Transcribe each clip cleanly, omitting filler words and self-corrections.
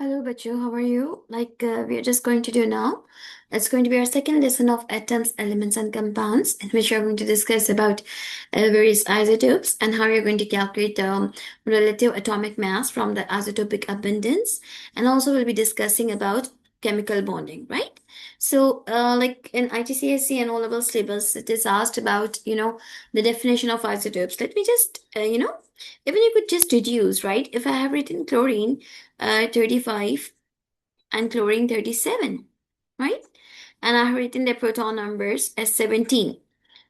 Hello, Bachu. How are you? We are just going to do now. It's going to be our second lesson of atoms, elements, and compounds, in which we are going to discuss about various isotopes and how you're going to calculate the relative atomic mass from the isotopic abundance. And also, we'll be discussing about chemical bonding, right? Like in IGCSE and O-level syllabus, it is asked about, the definition of isotopes. Let me just, even you could just deduce, right? If I have written chlorine, 35 and chlorine 37, right? And I have written the proton numbers as 17.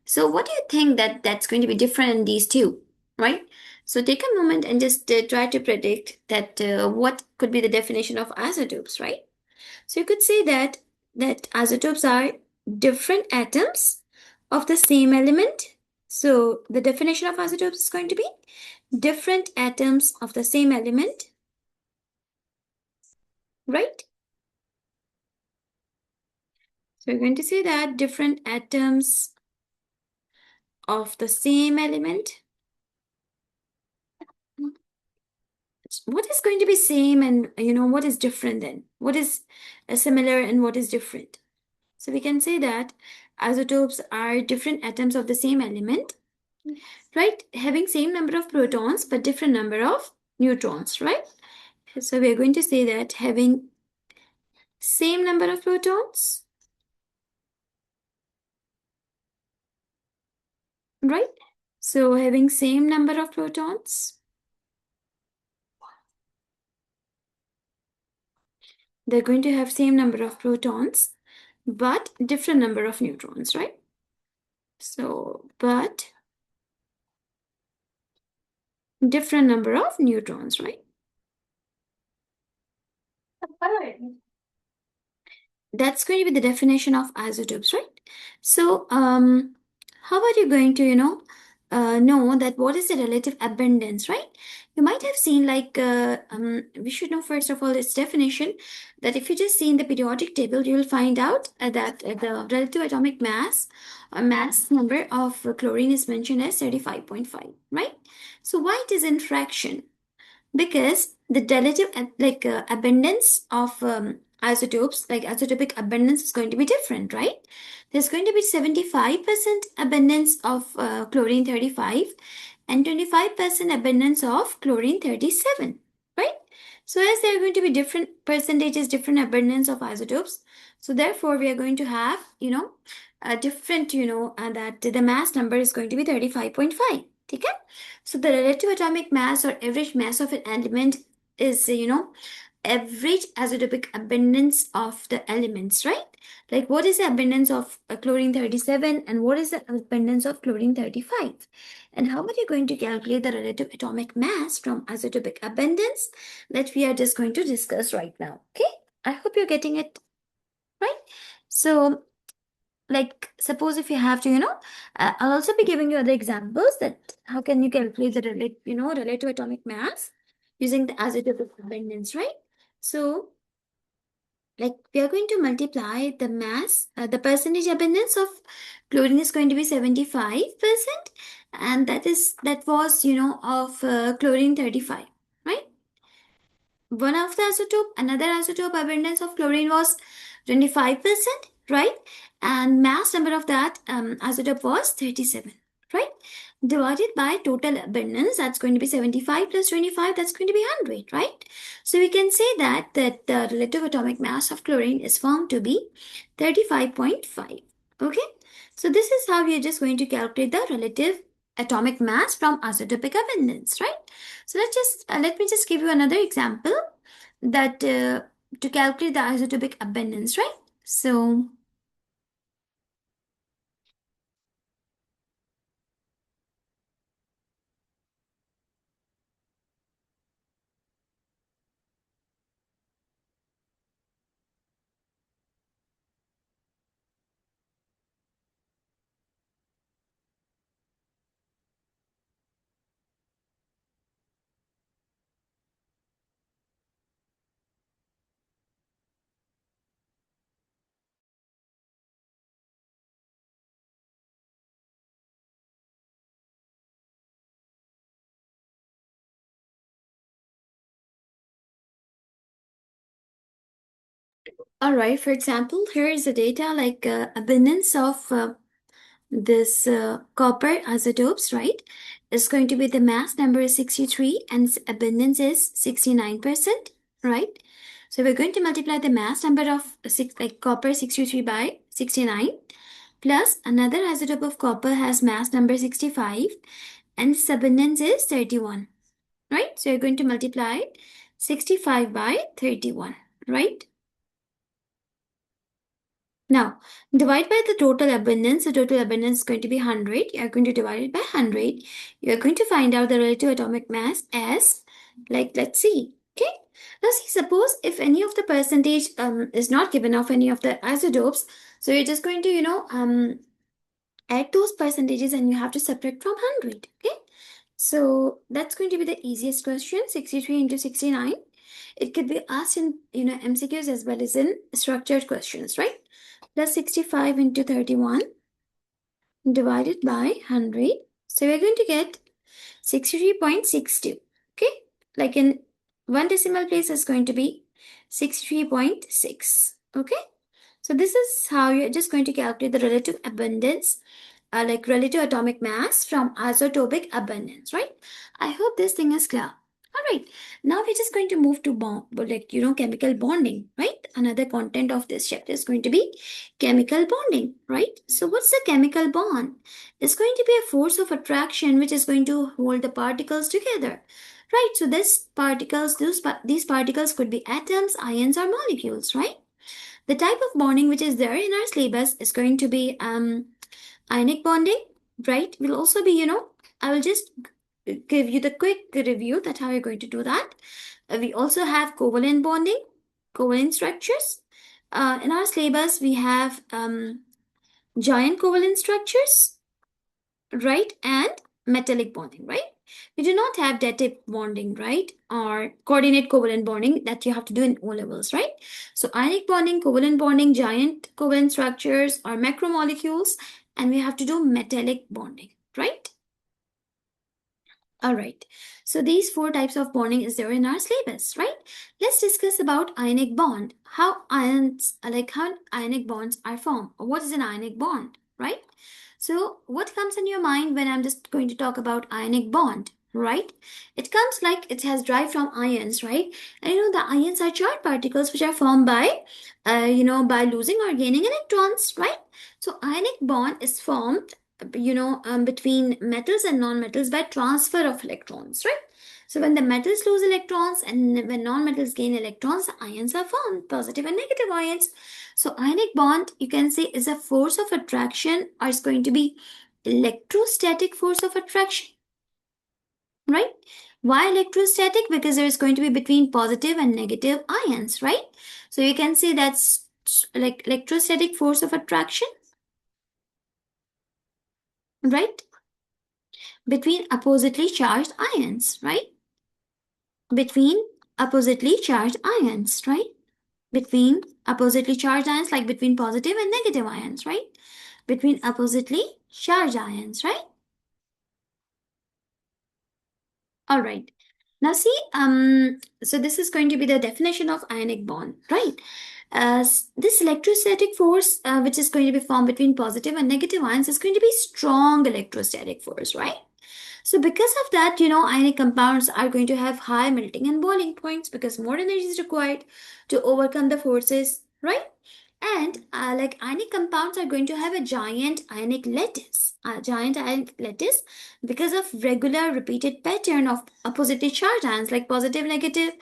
So what do you think that's going to be different in these two, right? So take a moment and just try to predict that what could be the definition of isotopes, right? So you could say that isotopes are different atoms of the same element. So the definition of isotopes is going to be different atoms of the same element, right? So we're going to say that different atoms of the same element. What is going to be same and what is different then? What is similar and what is different? So we can say that isotopes are different atoms of the same element, right? Having same number of protons but different number of neutrons, right? So we are going to say that having same number of protons, right? So having same number of protons, they're going to have same number of protons, but different number of neutrons, right? So, but different number of neutrons, right? That's going to be the definition of isotopes, right? So, how are you going to, know that what is the relative abundance, right? You might have seen we should know first of all its definition, that if you just see in the periodic table, you will find out that the relative atomic mass or mass number of chlorine is mentioned as 35.5, right? So why it is in fraction? Because the relative abundance of isotopes, like isotopic abundance, is going to be different, right? There's going to be 75% abundance of chlorine 35 and 25% abundance of chlorine 37, right? So as there are going to be different percentages, different abundance of isotopes, so therefore we are going to have a different, that the mass number is going to be 35.5. Okay? So the relative atomic mass or average mass of an element is, average isotopic abundance of the elements, right? Like what is the abundance of chlorine 37 and what is the abundance of chlorine 35? And how are you going to calculate the relative atomic mass from isotopic abundance? That we are just going to discuss right now. Okay? I hope you're getting it right. So like suppose if you have to I'll also be giving you other examples that how can you calculate the relative atomic mass using the isotopic abundance, right? So like we are going to multiply the mass, the percentage abundance of chlorine is going to be 75%, and that was of chlorine 35, right? One of the isotope, another isotope abundance of chlorine was 25%, right? And mass number of that isotope was 37, right? Divided by total abundance, that's going to be 75 plus 25, that's going to be 100, right? So we can say that the relative atomic mass of chlorine is found to be 35.5. Okay? So this is how we are just going to calculate the relative atomic mass from isotopic abundance, right? So let me just give you another example that to calculate the isotopic abundance, right? So All right, for example, here is the data like abundance of this copper isotopes, right? Is going to be the mass number is 63 and its abundance is 69%, right? So we're going to multiply the mass number of copper 63 by 69 plus another isotope of copper has mass number 65 and its abundance is 31, right? So you're going to multiply 65 by 31, right? Now, divide by the total abundance. The total abundance is going to be 100. You are going to divide it by 100. You are going to find out the relative atomic mass as, like, let's see. Okay. Now, see, suppose if any of the percentage is not given of any of the isotopes, so you're just going to, add those percentages and you have to subtract from 100. Okay. So that's going to be the easiest question, 63 into 69. It could be asked in, MCQs as well as in structured questions, right? Plus 65 into 31 divided by 100. So we're going to get 63.62. Okay. Like in one decimal place is going to be 63.6. Okay. So this is how you're just going to calculate the relative abundance, like relative atomic mass from isotopic abundance, right? I hope this thing is clear. All right, now we're just going to move to chemical bonding, right? Another content of this chapter is going to be chemical bonding, right? So what's the chemical bond? It's going to be a force of attraction which is going to hold the particles together, right? So these particles could be atoms, ions, or molecules, right? The type of bonding which is there in our syllabus is going to be ionic bonding, right? Will also be, I will just give you the quick review that how you're going to do that. We also have covalent bonding, covalent structures. In our syllabus, we have giant covalent structures, right? And metallic bonding, right? We do not have dative bonding, right? Or coordinate covalent bonding that you have to do in O levels, right? So ionic bonding, covalent bonding, giant covalent structures or macromolecules, and we have to do metallic bonding, right? All right. So these four types of bonding is there in our syllabus, right? Let's discuss about ionic bond. How ionic bonds are formed. What is an ionic bond, right? So what comes in your mind when I'm just going to talk about ionic bond, right? It comes like it has derived from ions, right? And the ions are charged particles which are formed by, by losing or gaining electrons, right? So ionic bond is formed between metals and non-metals by transfer of electrons, right? So when the metals lose electrons and when non-metals gain electrons, ions are formed, positive and negative ions. So ionic bond, you can say, is a force of attraction or is going to be electrostatic force of attraction, right? Why electrostatic? Because there is going to be between positive and negative ions, right? So you can say that's like electrostatic force of attraction, right? Between oppositely charged ions, right? Between oppositely charged ions, right? Between oppositely charged ions, like between positive and negative ions, right? Between oppositely charged ions, right? All right. Now see, so this is going to be the definition of ionic bond, right? This electrostatic force, which is going to be formed between positive and negative ions, is going to be strong electrostatic force, right? So because of that, ionic compounds are going to have high melting and boiling points because more energy is required to overcome the forces, right? And like ionic compounds are going to have a giant ionic lattice because of regular repeated pattern of oppositely charged ions like positive, negative,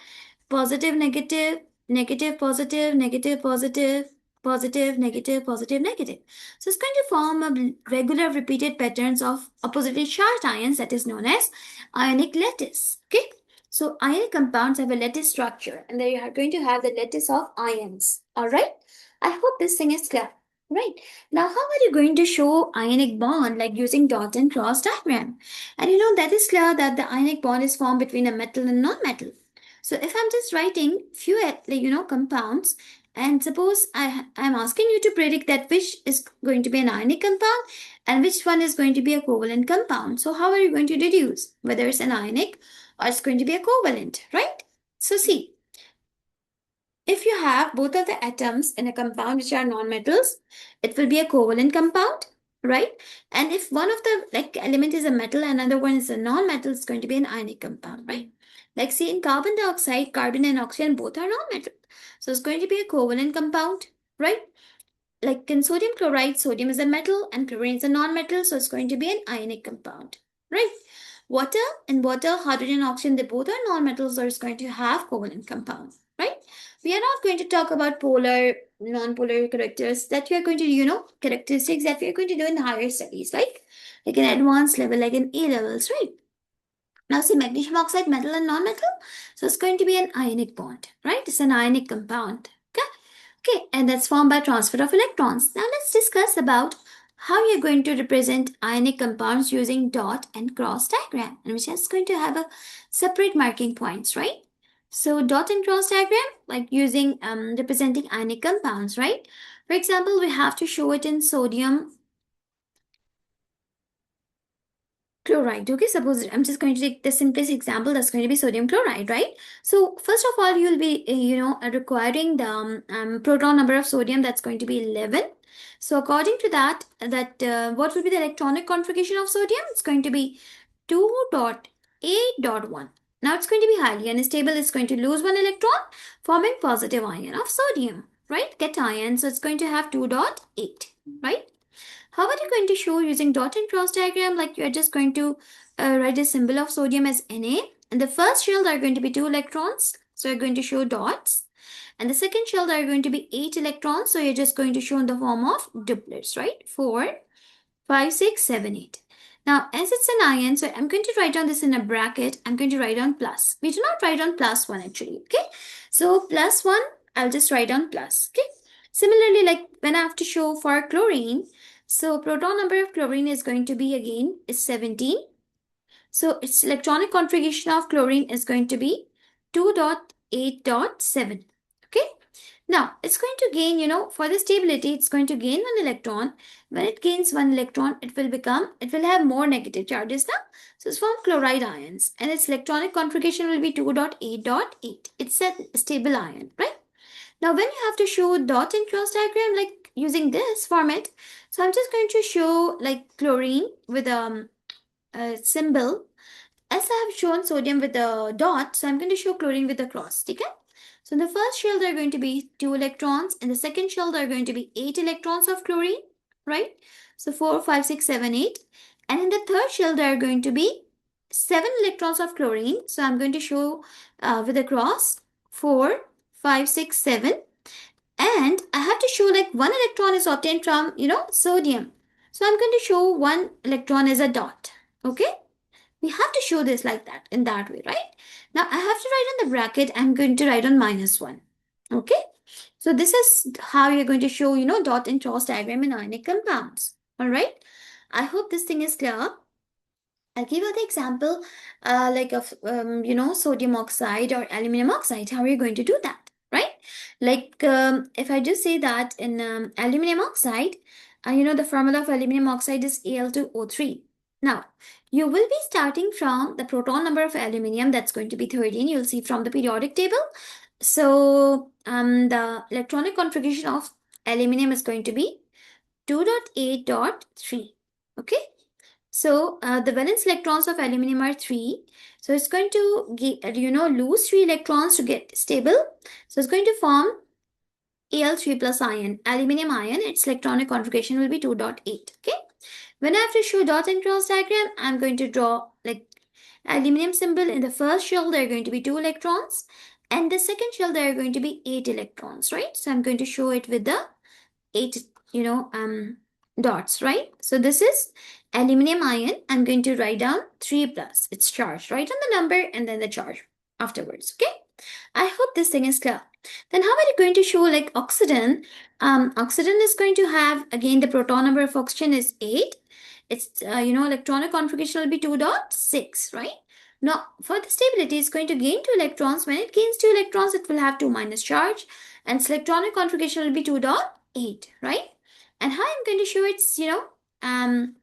positive, negative, negative, positive, negative, positive, positive, negative, positive, negative. So it's going to form a regular repeated patterns of oppositely charged ions that is known as ionic lattice. Okay. So ionic compounds have a lattice structure and they are going to have the lattice of ions. All right. I hope this thing is clear. Right. Now, how are you going to show ionic bond like using dot and cross diagram? And that is clear that the ionic bond is formed between a metal and non-metal. So if I'm just writing few, compounds, and suppose I'm asking you to predict that which is going to be an ionic compound and which one is going to be a covalent compound. So how are you going to deduce whether it's an ionic or it's going to be a covalent, right? So see, if you have both of the atoms in a compound which are non-metals, it will be a covalent compound, right? And if one of the element is a metal, another one is a non-metal, it's going to be an ionic compound, right? Like see in carbon dioxide, carbon and oxygen both are non-metal. So it's going to be a covalent compound, right? Like in sodium chloride, sodium is a metal and chlorine is a non-metal, so it's going to be an ionic compound, right? Water, hydrogen and oxygen, they both are non-metals, so it's going to have covalent compound, right? We are not going to talk about polar, non-polar characters that we are going to, characteristics that we are going to do in higher studies, like in advanced level, like in A levels, right? Now see magnesium oxide, metal and non-metal, so it's going to be an ionic bond, right? It's an ionic compound. Okay, and that's formed by transfer of electrons. Now let's discuss about how you're going to represent ionic compounds using dot and cross diagram, and which is going to have a separate marking points, right? So dot and cross diagram, like using representing ionic compounds, right? For example, we have to show it in sodium chloride. Okay, suppose I'm just going to take the simplest example, that's going to be sodium chloride, right? So first of all, you'll be requiring the proton number of sodium, that's going to be 11. So according to that what will be the electronic configuration of sodium? It's going to be 2.8.1. Now it's going to be highly unstable, it's going to lose one electron, forming positive ion of sodium, right? Cation, so it's going to have 2.8, right? How are you going to show using dot and cross diagram? Like you're just going to write a symbol of sodium as Na. And the first shell there are going to be 2 electrons. So you're going to show dots. And the second shell there are going to be 8 electrons. So you're just going to show in the form of doublets, right? 4, 5, 6, 7, 8. Now, as it's an ion, so I'm going to write down this in a bracket. I'm going to write on plus. We do not write on plus 1 actually, okay? So plus 1, I'll just write on plus, okay? Similarly, like when I have to show for chlorine, so proton number of chlorine is going to be again is 17. So its electronic configuration of chlorine is going to be 2.8.7. Okay. Now it's going to gain, for the stability, it's going to gain one electron. When it gains one electron, it will have more negative charges now. So it's formed chloride ions and its electronic configuration will be 2.8.8. It's a stable ion, right? Now when you have to show dot and cross diagram, like using this format, so I'm just going to show like chlorine with a symbol. As I have shown sodium with a dot, so I'm going to show chlorine with a cross. Okay? So in the first shell there are going to be 2 electrons. In the second shell there are going to be 8 electrons of chlorine, right? So 4, 5, 6, 7, 8. And in the third shell there are going to be 7 electrons of chlorine. So I'm going to show with a cross 4, 5, 6, 7. And I have to show like 1 electron is obtained from, sodium. So I'm going to show 1 electron as a dot. Okay? We have to show this like that, in that way, right? Now I have to write on the bracket, I'm going to write on -1. Okay? So this is how you're going to show, dot and cross diagram in ionic compounds. All right? I hope this thing is clear. I'll give you the example like of, sodium oxide or aluminum oxide. How are you going to do that? Right? Like if I just say that in aluminum oxide, the formula of aluminum oxide is Al2O3. Now, you will be starting from the proton number of aluminum, that's going to be 13. You'll see from the periodic table. So, the electronic configuration of aluminum is going to be 2.8.3. Okay? So the valence electrons of aluminum are 3. So it's going to lose 3 electrons to get stable. So it's going to form Al3 plus ion, aluminum ion. Its electronic configuration will be 2.8. Okay. When I have to show dot and cross diagram, I'm going to draw like aluminum symbol. In the first shell, there are going to be 2 electrons. And the second shell, there are going to be 8 electrons, right? So I'm going to show it with the 8, dots, right? So this is aluminum ion. I'm going to write down 3 plus. It's charged. Write on the number and then the charge afterwards. Okay. I hope this thing is clear. Then how are you going to show like oxygen? Oxygen is going to have, again, the proton number of oxygen is 8. Its, electronic configuration will be 2.6, right? Now, for the stability, it's going to gain 2 electrons. When it gains 2 electrons, it will have 2 minus charge. And its electronic configuration will be 2.8, right? And how I'm going to show its, dot and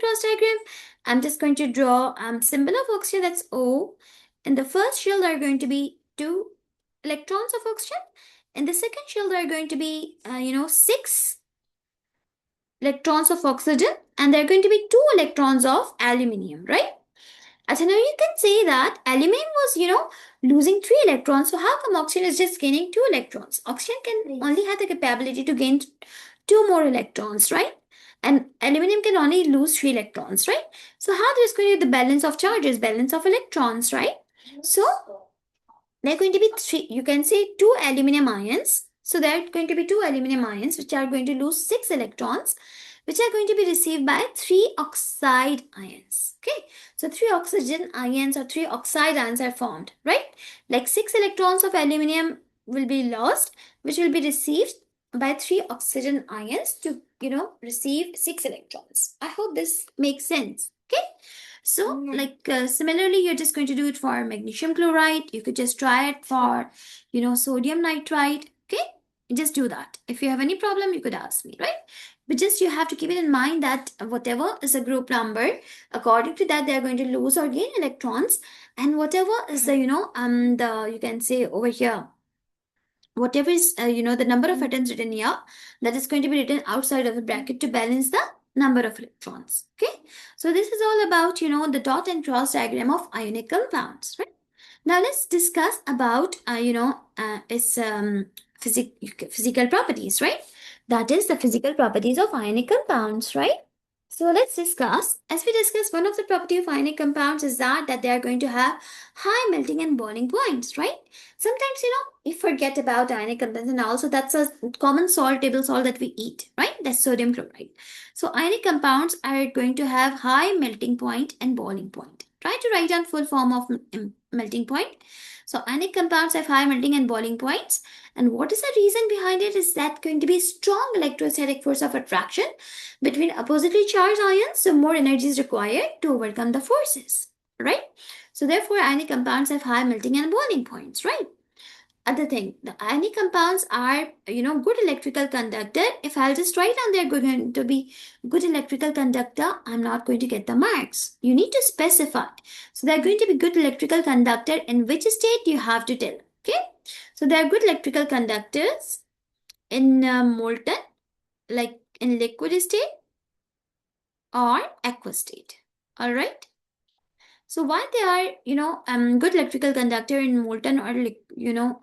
cross diagram, I'm just going to draw symbol of oxygen, that's O. In the first shell, there are going to be 2 electrons of oxygen. In the second shell, there are going to be, 6 electrons of oxygen, and there are going to be 2 electrons of aluminium, right? So now you can say that aluminium was, losing 3 electrons. So how come oxygen is just gaining 2 electrons? Oxygen can only have the capability to gain 2 more electrons, right? And aluminium can only lose 3 electrons, right? So how there is going to be the balance of charges, balance of electrons, right? So there are going to be 3, you can say 2 aluminum ions. So there are going to be 2 aluminum ions which are going to lose 6 electrons, which are going to be received by 3 oxide ions. Okay, so 3 oxygen ions or 3 oxide ions are formed, right? Like 6 electrons of aluminium will be lost, which will be received by 3 oxygen ions to, receive 6 electrons. I hope this makes sense. Okay, so similarly, you're just going to do it for magnesium chloride. You could just try it for, sodium nitrite. Okay, just do that. If you have any problem, you could ask me, right? But just you have to keep it in mind that whatever is a group number, according to that, they are going to lose or gain electrons. And whatever is the, you can say over here, whatever is, the number of atoms written here, that is going to be written outside of the bracket to balance the number of electrons. Okay. So this is all about, the dot and cross diagram of ionic compounds, right? Now let's discuss about, its physical properties, right? That is the physical properties of ionic compounds, right? So let's discuss. As we discussed, one of the property of ionic compounds is that they are going to have high melting and boiling points, right? Sometimes, we forget about ionic compounds, and also that's a common salt, table salt that we eat, right? That's sodium chloride. So ionic compounds are going to have high melting point and boiling point. Try to write down full form of melting point. So ionic compounds have high melting and boiling points. And what is the reason behind it is that going to be strong electrostatic force of attraction between oppositely charged ions. So more energy is required to overcome the forces, right? So therefore ionic compounds have high melting and boiling points, right? Other thing, the ionic compounds are, good electrical conductor. If I'll just write down they're going to be good electrical conductor, I'm not going to get the marks. You need to specify. So they're going to be good electrical conductor. In which state you have to tell. Okay. So they are good electrical conductors in molten, like in liquid state or aqueous state. All right. So why they are, good electrical conductor in molten or,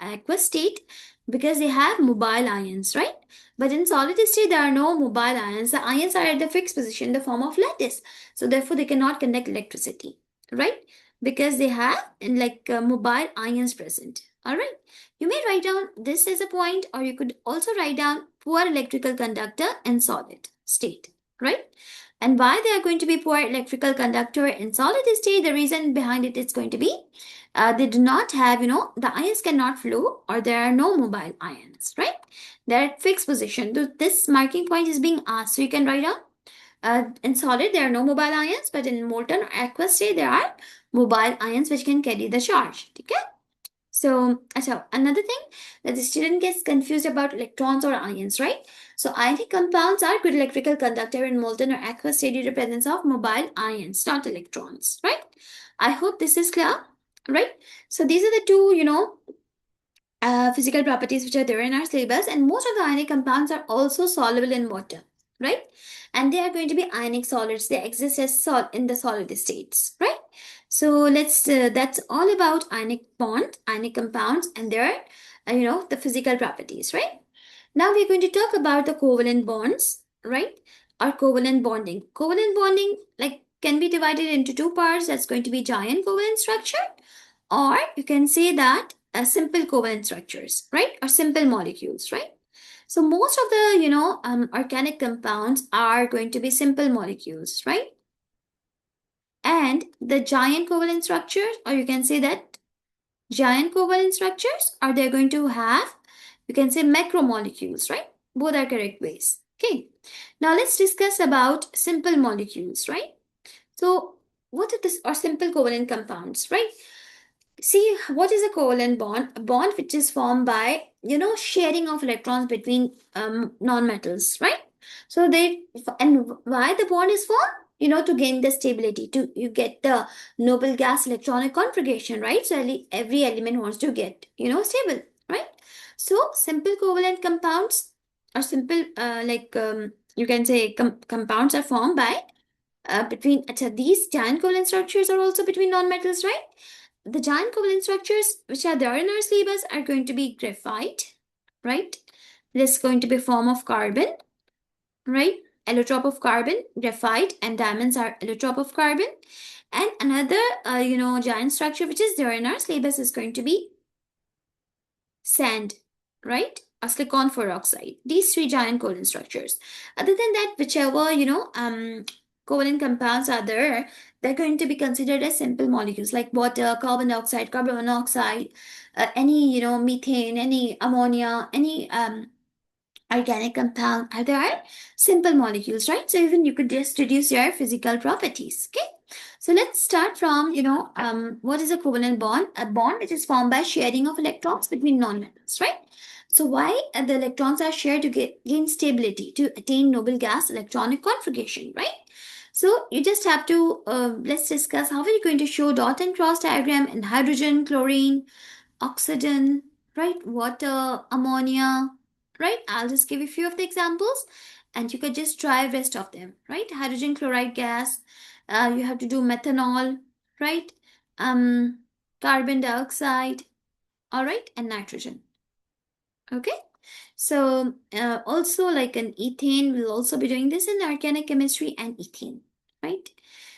aqueous state? Because they have mobile ions, right? But in solid state, there are no mobile ions. The ions are at the fixed position in the form of lattice. So therefore, they cannot conduct electricity, right? Because they have mobile ions present. All right. You may write down this as a point, or you could also write down poor electrical conductor in solid state, right? And why they are going to be poor electrical conductor in solid state, the reason behind it is going to be they do not have, the ions cannot flow, or there are no mobile ions, right? They're at fixed position. This marking point is being asked. So you can write down in solid, there are no mobile ions, but in molten or aqueous state, there are mobile ions which can carry the charge. Okay? So another thing that the student gets confused about electrons or ions, right? So ionic compounds are good electrical conductor in molten or aqueous state due to presence of mobile ions, not electrons, right? I hope this is clear, right? So these are the two, physical properties which are there in our syllabus, and most of the ionic compounds are also soluble in water, right? And they are going to be ionic solids. They exist as in the solid states, right? So let's that's all about ionic bond, ionic compounds, and their the physical properties, right? Now we're going to talk about the covalent bonds, right? Or covalent bonding. Covalent bonding can be divided into 2 parts. That's going to be giant covalent structure, or you can say that simple covalent structures, right? Or simple molecules, right? So most of the organic compounds are going to be simple molecules, right? And the giant covalent structures, or you can say that giant covalent structures, are they going to have, you can say, macromolecules, right? Both are correct ways. Okay. Now let's discuss about simple molecules, right? So what are simple covalent compounds, right? See, what is a covalent bond? A bond which is formed by, sharing of electrons between non-metals, right? So and why the bond is formed? To gain the stability, you get the noble gas electronic configuration, right? So every element wants to get, stable. right? So simple covalent compounds or simple you can say compounds are formed by between these giant covalent structures are also between non-metals, right? The giant covalent structures which are there in our syllabus are going to be graphite, right? This is going to be a form of carbon, right? Allotrope of carbon, graphite, and diamonds are allotrope of carbon. And another, giant structure which is there in our syllabus is going to be sand, right? Or silicon peroxide. These three giant covalent structures. Other than that, whichever, covalent compounds are there, they're going to be considered as simple molecules like water, carbon dioxide, carbon monoxide, any, methane, any ammonia, any organic compound, they are simple molecules, right? So even you could just reduce your physical properties. Okay. So let's start from, what is a covalent bond? A bond which is formed by sharing of electrons between non-metals, right? So why the electrons are shared to gain stability, to attain noble gas electronic configuration, right? So you just have to, let's discuss how are you going to show dot and cross diagram in hydrogen, chlorine, oxygen, right? Water, ammonia, right? I'll just give you a few of the examples and you could just try rest of them, right? Hydrogen chloride gas, you have to do methanol, right? Um, Carbon dioxide, all right, and nitrogen. Okay. So also like an ethane, we'll also be doing this in organic chemistry and ethane, right?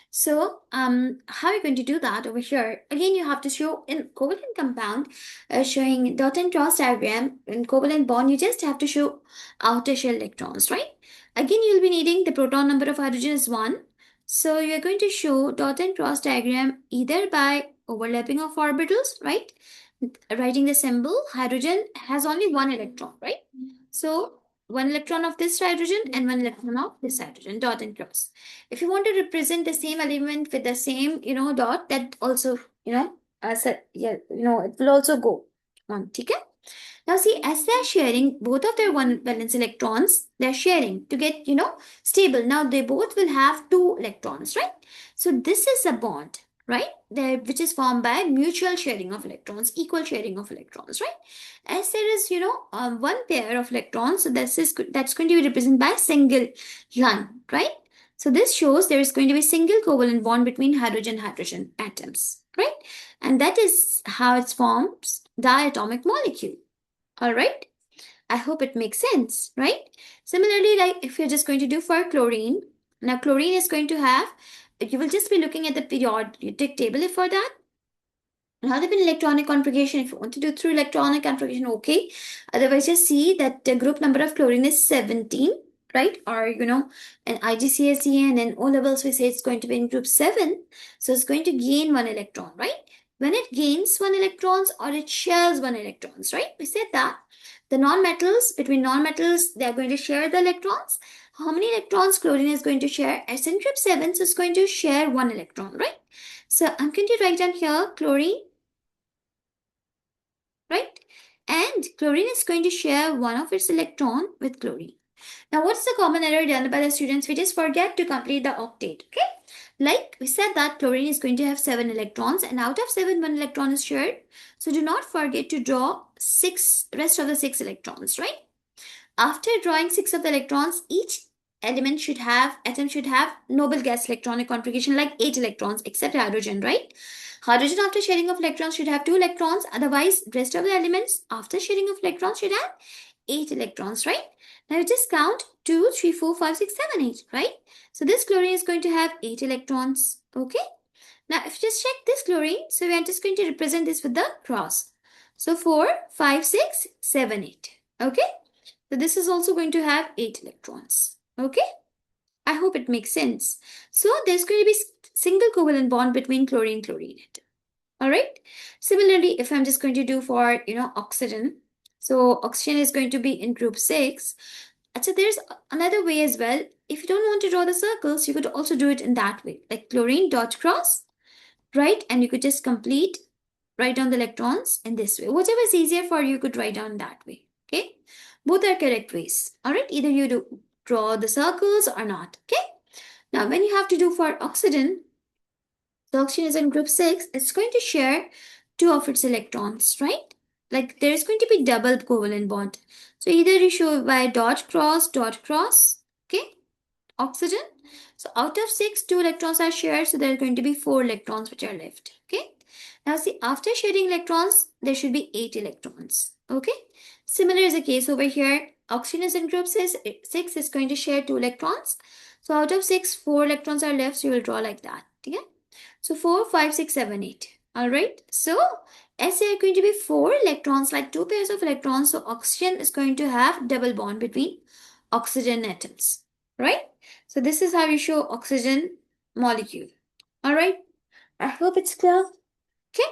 So how are you going to do that over here? Again, you have to show in covalent compound, showing dot and cross diagram. In covalent bond, you just have to show outer shell electrons, right? Again, you'll be needing the proton number of hydrogen is 1. So you're going to show dot and cross diagram either by overlapping of orbitals, right? Writing the symbol, hydrogen has only one electron, right? So one electron of this hydrogen and one electron of this hydrogen, dot and cross. If you want to represent the same element with the same, dot, that also, it will also go on, okay? Now see, as they're sharing both of their one valence electrons, they're sharing to get, stable. Now they both will have two electrons, right? So this is a bond, right? There, which is formed by mutual sharing of electrons, equal sharing of electrons, right? As there is, one pair of electrons, so that's going to be represented by single line, right? So this shows there is going to be single covalent bond between hydrogen-hydrogen atoms, right? And that is how it forms diatomic molecule. All right. I hope it makes sense, right? Similarly, like if you're just going to do for chlorine, now chlorine is going to have, you will just be looking at the periodic table for that. Now, there electronic configuration. If you want to do through electronic configuration, okay. Otherwise, just see that the group number of chlorine is 17, right? Or, in IGCSE and in O levels, we say it's going to be in group 7. So it's going to gain one electron, right? When it gains one electrons or it shares one electrons, right? We said that the non-metals, between non-metals, they are going to share the electrons. How many electrons chlorine is going to share? As in group 7, so it's going to share one electron, right? So I'm going to write down here chlorine, right? And chlorine is going to share one of its electron with chlorine. Now, what's the common error done by the students? We just forget to complete the octet, okay? Like we said that chlorine is going to have 7 electrons and out of 7, 1 electron is shared. So do not forget to draw rest of the 6 electrons, right? After drawing 6 of the electrons, each atom should have noble gas electronic configuration like 8 electrons except hydrogen, right? Hydrogen after sharing of electrons should have 2 electrons. Otherwise, rest of the elements after sharing of electrons should have 8 electrons, right? Now you just count 2, 3, 4, 5, 6, 7, 8, right? So this chlorine is going to have 8 electrons, okay? Now if you just check this chlorine, so we are just going to represent this with the cross. So 4, 5, 6, 7, 8, okay? So this is also going to have 8 electrons, okay? I hope it makes sense. So there's going to be single covalent bond between chlorine and chlorine atom. All right. Similarly, if I'm just going to do for, oxygen. So oxygen is going to be in group 6. So there's another way as well. If you don't want to draw the circles, you could also do it in that way. Like chlorine dot cross, right? And you could just write down the electrons in this way. Whatever is easier for you, could write down that way. Okay. Both are correct ways. All right. Either you draw the circles or not. Okay. Now, when you have to do for oxygen, the oxygen is in group 6, it's going to share 2 of its electrons, right? like there is going to be double covalent bond. So either you show by dot cross, okay, oxygen. So out of 6, 2 electrons are shared, so there are going to be 4 electrons which are left. Okay. Now see, after sharing electrons, there should be 8 electrons. Okay. Similar is the case over here. Oxygen is in group 6, 6 is going to share 2 electrons. So out of 6, 4 electrons are left, so you will draw like that. Okay. So 4, 5, 6, 7, 8. Alright. So as there are going to be 4 electrons, like 2 pairs of electrons, so oxygen is going to have double bond between oxygen atoms. Right? So this is how you show oxygen molecule. Alright. I hope it's clear. Okay.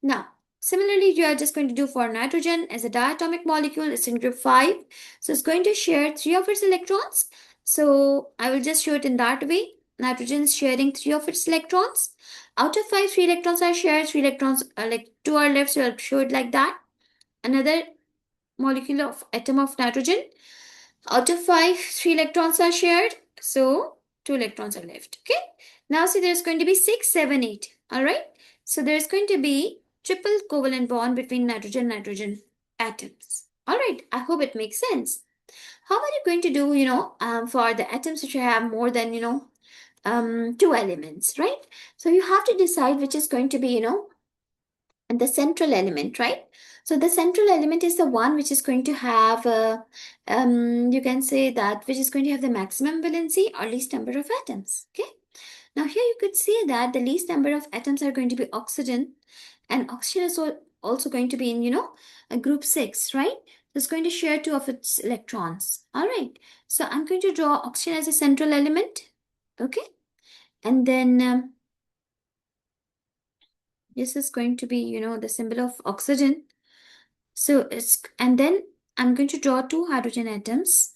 Now, similarly, you are just going to do for nitrogen as a diatomic molecule. It's in group 5. So it's going to share 3 of its electrons. So I will just show it in that way. Nitrogen is sharing 3 of its electrons. Out of 5, 3 electrons are shared. 3 electrons are like 2 are left. So I'll show it like that. Another molecule of atom of nitrogen. Out of 5, 3 electrons are shared. So 2 electrons are left. Okay. Now see, there's going to be 6, 7, 8. Alright. So there's going to be triple covalent bond between nitrogen atoms. Alright. I hope it makes sense. How are you going to do, for the atoms which have more than, 2 elements, right? So you have to decide which is going to be, the central element, right? So the central element is the one which is going to have, you can say that, which is going to have the maximum valency or least number of atoms. Okay. Now here you could see that the least number of atoms are going to be oxygen, and oxygen is also going to be in, a group 6, right? So it's going to share 2 of its electrons. All right. So I'm going to draw oxygen as a central element. Okay. And then this is going to be, the symbol of oxygen. So and then I'm going to draw 2 hydrogen atoms.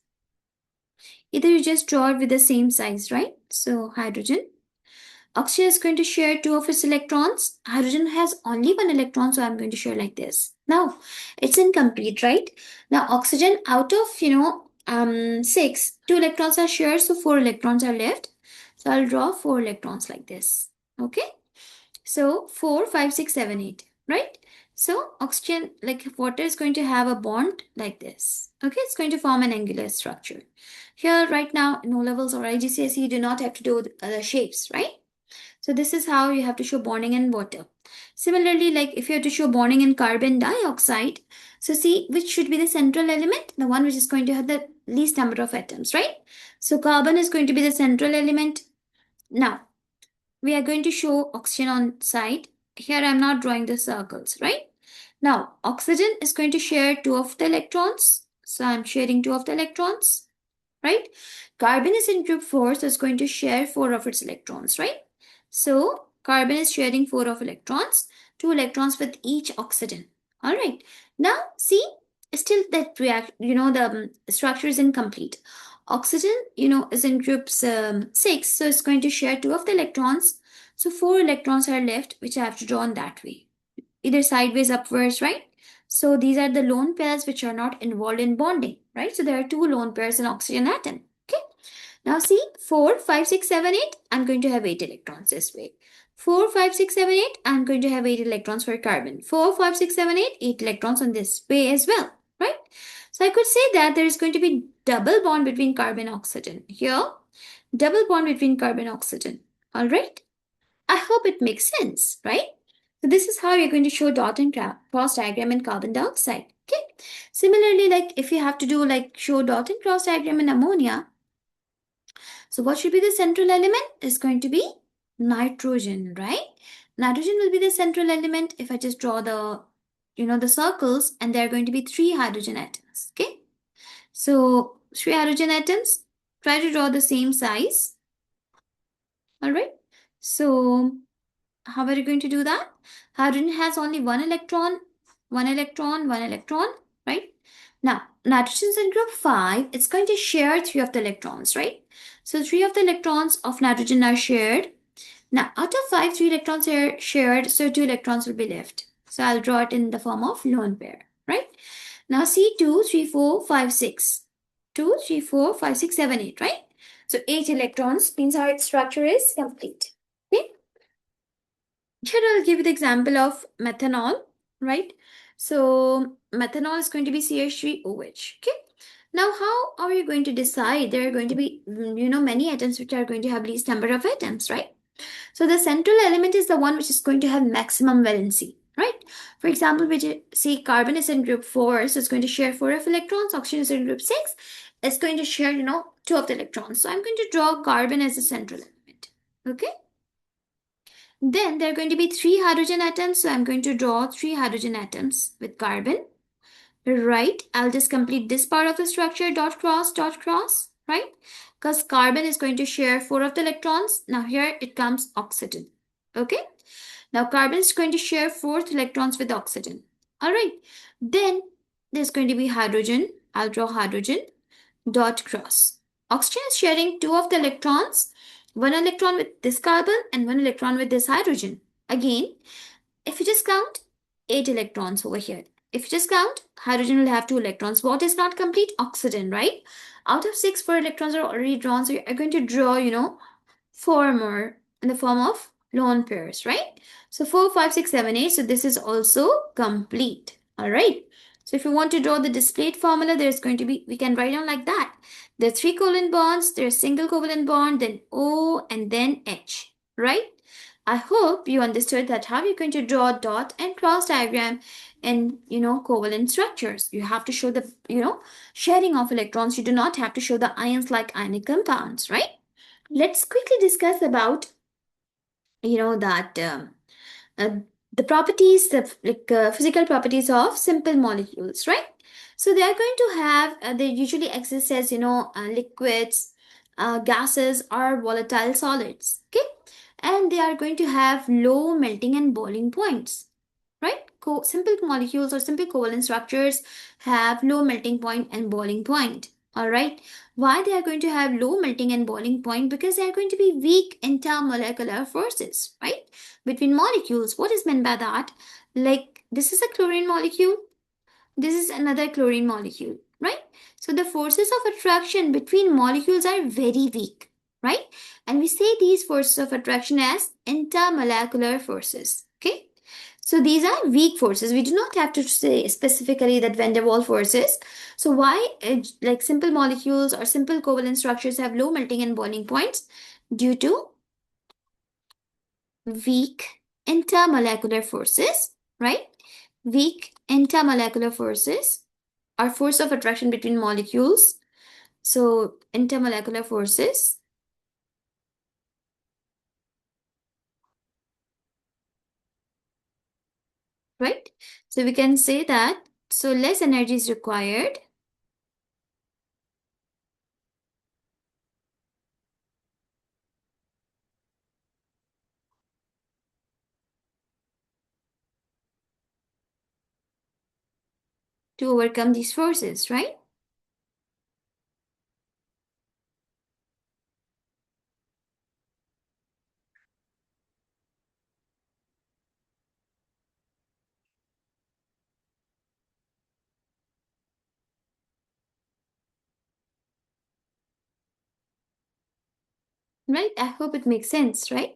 Either you just draw it with the same size, right? So hydrogen. Oxygen is going to share 2 of its electrons. Hydrogen has only 1 electron, so I'm going to share like this. Now, it's incomplete, right? Now, oxygen out of, 6, 2 electrons are shared, so 4 electrons are left. So I'll draw 4 electrons like this. Okay? So 4, 5, 6, 7, 8, right? So oxygen, like water, is going to have a bond like this. Okay, it's going to form an angular structure. Here, right now, in O levels or IGCSE, you do not have to do the shapes, right? So this is how you have to show bonding in water. Similarly, like if you have to show bonding in carbon dioxide, so see which should be the central element, the one which is going to have the least number of atoms, right? So carbon is going to be the central element. Now, we are going to show oxygen on side. Here I am not drawing the circles, right? Now, oxygen is going to share 2 of the electrons. So I'm sharing 2 of the electrons, right? Carbon is in group 4, so it's going to share 4 of its electrons, right? So carbon is sharing 4 of electrons, 2 electrons with each oxygen. All right. Now, see, still that the structure is incomplete. Oxygen, is in group 6, so it's going to share 2 of the electrons. So 4 electrons are left, which I have to draw in that way, either sideways, upwards, right? So these are the lone pairs which are not involved in bonding, right? So there are 2 lone pairs in oxygen atom. Okay. Now see, 4, 5, 6, 7, 8, I'm going to have 8 electrons this way. 4, 5, 6, 7, 8, I'm going to have 8 electrons for carbon. 4, 5, 6, 7, 8, 8 electrons on this way as well, right? So I could say that there is going to be double bond between carbon and oxygen. Here, double bond between carbon and oxygen. All right? I hope it makes sense, right? So this is how you're going to show dot and cross diagram in carbon dioxide. Okay. Similarly, like if you have to do like show dot and cross diagram in ammonia, so what should be the central element? Is going to be nitrogen, right? Nitrogen will be the central element if I just draw the circles, and there are going to be 3 hydrogen atoms. Okay. So 3 hydrogen atoms, try to draw the same size. All right. So how are you going to do that? Hydrogen has only 1 electron, 1 electron, 1 electron, right? Now, nitrogen is in group 5. It's going to share 3 of the electrons, right? So 3 of the electrons of nitrogen are shared. Now, out of 5, 3 electrons are shared, so 2 electrons will be left. So I'll draw it in the form of lone pair, right? Now see 2, 3, 4, 5, 6. 2, 3, 4, 5, 6, 7, 8, right? So 8 electrons means our structure is complete. Okay? Here I'll give you the example of methanol, right? So methanol is going to be CH3OH. Okay. Now, how are you going to decide? There are going to be, many atoms which are going to have least number of atoms, right? So the central element is the one which is going to have maximum valency, right? For example, which say carbon is in group 4, so it's going to share 4 of electrons. Oxygen is in group 6, it's going to share, 2 of the electrons. So I'm going to draw carbon as the central element. Okay. Then there are going to be 3 hydrogen atoms. So I'm going to draw 3 hydrogen atoms with carbon. Right. I'll just complete this part of the structure, dot cross, right? Because carbon is going to share 4 of the electrons. Now here it comes oxygen. Okay. Now carbon is going to share 4th electrons with oxygen. All right. Then there's going to be hydrogen. I'll draw hydrogen, dot cross. Oxygen is sharing 2 of the electrons, 1 electron with this carbon and 1 electron with this hydrogen. Again, if you just count 8 electrons over here. If you just count, hydrogen will have 2 electrons. What is not complete? Oxygen, right? Out of 6, 4 electrons are already drawn. So you're going to draw, 4 more in the form of lone pairs, right? So 4, 5, 6, 7, 8. So this is also complete. All right. So if you want to draw the displayed formula, there's going to be, we can write down like that. There are 3 covalent bonds, there's single covalent bond, then O, and then H, right? I hope you understood that how you're going to draw a dot and cross diagram in, covalent structures. You have to show the, sharing of electrons. You do not have to show the ions like ionic compounds, right? Let's quickly discuss about, that uh, the properties, physical properties of simple molecules, right? So they are going to have, they usually exist as, liquids, gases, or volatile solids, okay? And they are going to have low melting and boiling points, right? Simple molecules or simple covalent structures have low melting point and boiling point. All right. Why they are going to have low melting and boiling point? Because they are going to be weak intermolecular forces, right? Between molecules. What is meant by that? Like this is a chlorine molecule. This is another chlorine molecule, right? So the forces of attraction between molecules are very weak, right? And we say these forces of attraction as intermolecular forces, okay? So these are weak forces. We do not have to say specifically that van der Waals forces. So why like simple molecules or simple covalent structures have low melting and boiling points? Due to weak intermolecular forces, right? Weak intermolecular forces are force of attraction between molecules. So intermolecular forces, right? So we can say that so less energy is required to overcome these forces, right? Right? I hope it makes sense, right?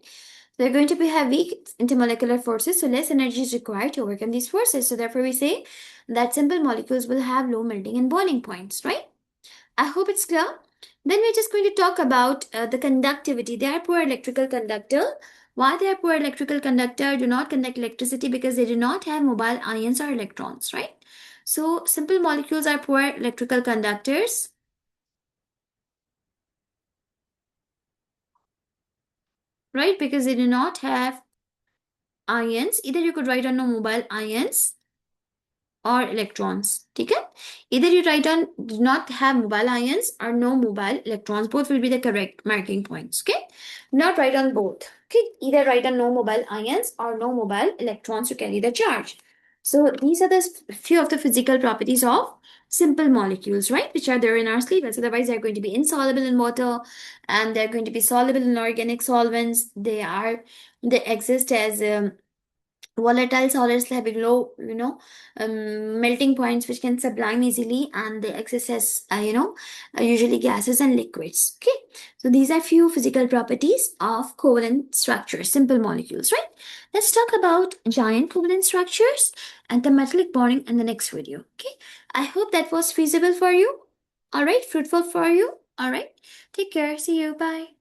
They're going to be have weak intermolecular forces, so less energy is required to overcome these forces. So therefore, we say that simple molecules will have low melting and boiling points, right? I hope it's clear. Then we're just going to talk about the conductivity. They are poor electrical conductor. Why they are poor electrical conductor? Do not conduct electricity because they do not have mobile ions or electrons, right? So simple molecules are poor electrical conductors, right? Because they do not have ions. Either you could write on no mobile ions or electrons. Okay? Either you write on do not have mobile ions or no mobile electrons. Both will be the correct marking points. Okay? Not write on both. Okay? Either write on no mobile ions or no mobile electrons to carry the charge. So these are the few of the physical properties of simple molecules, right? Which are there in our syllabus. Otherwise, they're going to be insoluble in water and they're going to be soluble in organic solvents. They exist as Volatile solids having low, melting points which can sublime easily, and they exist as, usually gases and liquids. Okay, so these are few physical properties of covalent structures, simple molecules, right? Let's talk about giant covalent structures and the metallic bonding in the next video. Okay, I hope that was feasible for you. All right, fruitful for you. All right, take care. See you. Bye.